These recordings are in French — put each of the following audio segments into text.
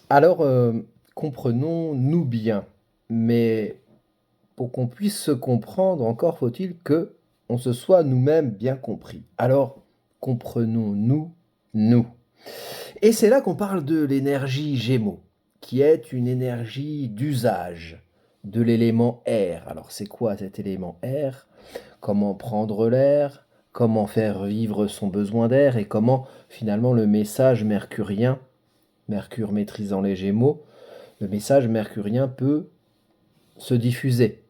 Alors, comprenons-nous bien, mais pour qu'on puisse se comprendre, encore faut-il que on se soit nous-mêmes bien compris. Alors, comprenons-nous, nous. Et c'est là qu'on parle de l'énergie Gémeaux, qui est une énergie d'usage de l'élément air. Alors, c'est quoi cet élément air? Comment prendre l'air? Comment faire vivre son besoin d'air? Et comment, finalement, le message mercurien, Mercure maîtrisant les Gémeaux, le message mercurien peut se diffuser,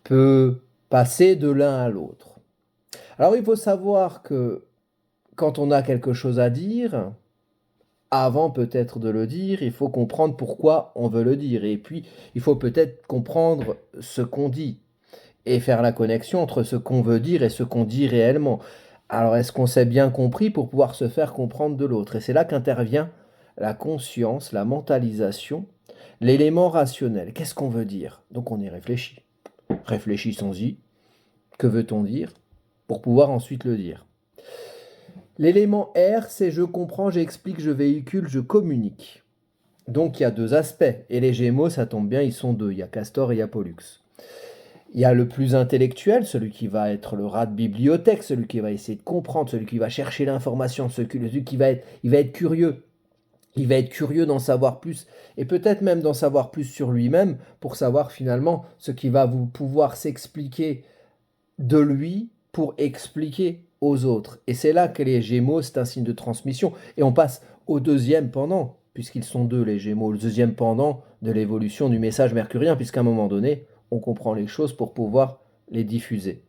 peut passer de l'un à l'autre. Alors il faut savoir que quand on a quelque chose à dire, avant peut-être de le dire, il faut comprendre pourquoi on veut le dire. Et puis, il faut peut-être comprendre ce qu'on dit et faire la connexion entre ce qu'on veut dire et ce qu'on dit réellement. Alors, est-ce qu'on s'est bien compris pour pouvoir se faire comprendre de l'autre? Et c'est là qu'intervient la conscience, la mentalisation, l'élément rationnel. Qu'est-ce qu'on veut dire? Donc, on y réfléchit. Réfléchissons-y. Que veut-on dire? Pour pouvoir ensuite le dire. L'élément R, c'est je comprends, j'explique, je véhicule, je communique. Donc il y a deux aspects. Et les Gémeaux, ça tombe bien, ils sont deux. Il y a Castor et il y a Pollux. Il y a le plus intellectuel, celui qui va être le rat de bibliothèque, celui qui va essayer de comprendre, celui qui va chercher l'information, celui qui va être curieux. Il va être curieux d'en savoir plus et peut-être même d'en savoir plus sur lui-même pour savoir finalement ce qui va vous pouvoir s'expliquer de lui pour expliquer aux autres. Et c'est là que les Gémeaux, c'est un signe de transmission. Et on passe au deuxième pendant, puisqu'ils sont deux les Gémeaux, le deuxième pendant de l'évolution du message mercurien, puisqu'à un moment donné, on comprend les choses pour pouvoir les diffuser.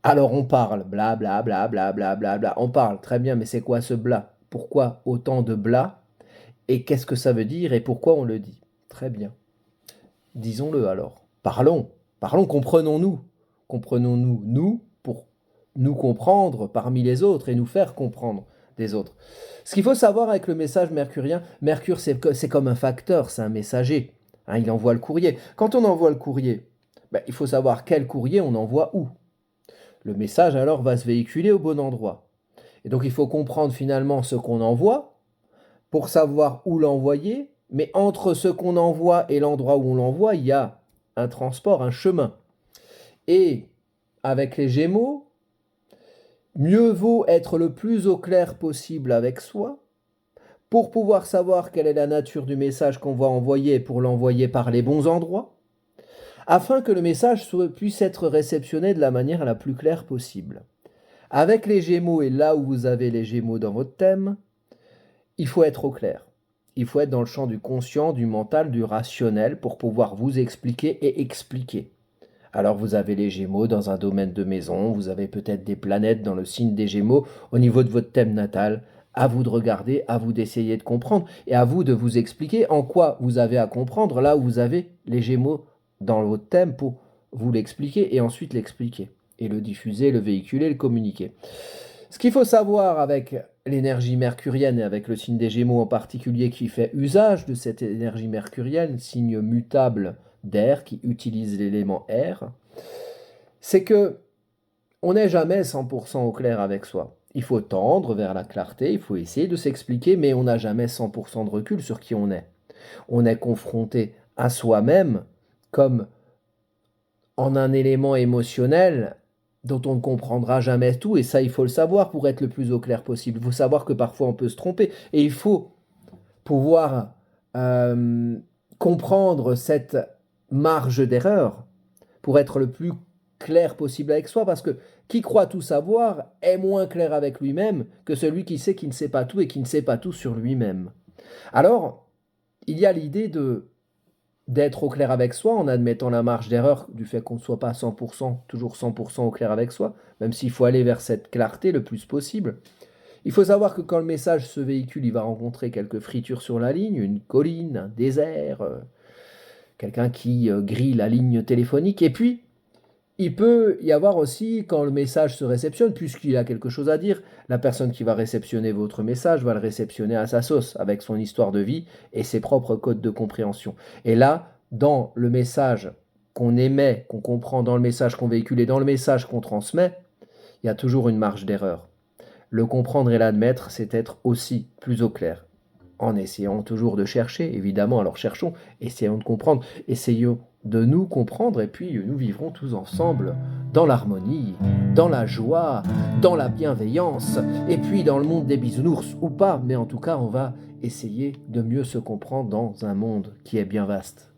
Alors on parle, bla bla bla bla bla bla bla, on parle, très bien, mais c'est quoi ce bla? Pourquoi autant de bla? Et qu'est-ce que ça veut dire et pourquoi on le dit? Très bien. Disons-le alors. Parlons, parlons, comprenons-nous. Comprenons-nous, nous, pour nous comprendre parmi les autres et nous faire comprendre des autres. Ce qu'il faut savoir avec le message mercurien, Mercure c'est comme un facteur, c'est un messager. Hein, il envoie le courrier. Quand on envoie le courrier, ben, il faut savoir quel courrier on envoie où. Le message alors va se véhiculer au bon endroit. Et donc il faut comprendre finalement ce qu'on envoie pour savoir où l'envoyer, mais entre ce qu'on envoie et l'endroit où on l'envoie, il y a un transport, un chemin. Et avec les Gémeaux, mieux vaut être le plus au clair possible avec soi pour pouvoir savoir quelle est la nature du message qu'on va envoyer pour l'envoyer par les bons endroits, afin que le message puisse être réceptionné de la manière la plus claire possible. Avec les Gémeaux et là où vous avez les Gémeaux dans votre thème, il faut être au clair. Il faut être dans le champ du conscient, du mental, du rationnel pour pouvoir vous expliquer et expliquer. Alors vous avez les Gémeaux dans un domaine de maison, vous avez peut-être des planètes dans le signe des Gémeaux au niveau de votre thème natal. À vous de regarder, à vous d'essayer de comprendre et à vous de vous expliquer en quoi vous avez à comprendre là où vous avez les Gémeaux dans votre thème pour vous l'expliquer et ensuite l'expliquer et le diffuser, le véhiculer, le communiquer. Ce qu'il faut savoir avec l'énergie mercurienne et avec le signe des Gémeaux en particulier qui fait usage de cette énergie mercurienne, signe mutable d'air qui utilise l'élément air, c'est que on n'est jamais 100% au clair avec soi. Il faut tendre vers la clarté, il faut essayer de s'expliquer, mais on n'a jamais 100% de recul sur qui on est. On est confronté à soi-même comme en un élément émotionnel dont on ne comprendra jamais tout, et ça il faut le savoir pour être le plus au clair possible. Il faut savoir que parfois on peut se tromper, et il faut pouvoir euh, comprendre cette marge d'erreur pour être le plus clair possible avec soi, parce que qui croit tout savoir est moins clair avec lui-même que celui qui sait qu'il ne sait pas tout et qui ne sait pas tout sur lui-même. Alors, il y a l'idée de d'être au clair avec soi en admettant la marge d'erreur du fait qu'on ne soit pas 100%, toujours 100% au clair avec soi, même s'il faut aller vers cette clarté le plus possible. Il faut savoir que quand le message se véhicule, il va rencontrer quelques fritures sur la ligne, une colline, un désert, quelqu'un qui grille la ligne téléphonique. Et puis, il peut y avoir aussi, quand le message se réceptionne, puisqu'il a quelque chose à dire, la personne qui va réceptionner votre message va le réceptionner à sa sauce, avec son histoire de vie et ses propres codes de compréhension. Et là, dans le message qu'on émet, qu'on comprend dans le message qu'on véhicule et dans le message qu'on transmet, il y a toujours une marge d'erreur. Le comprendre et l'admettre, c'est être aussi plus au clair. en essayant toujours de chercher, évidemment. Alors cherchons, essayons de comprendre, essayons de nous comprendre, et puis nous vivrons tous ensemble dans l'harmonie, dans la joie, dans la bienveillance, et puis dans le monde des bisounours, ou pas, mais en tout cas, on va essayer de mieux se comprendre dans un monde qui est bien vaste.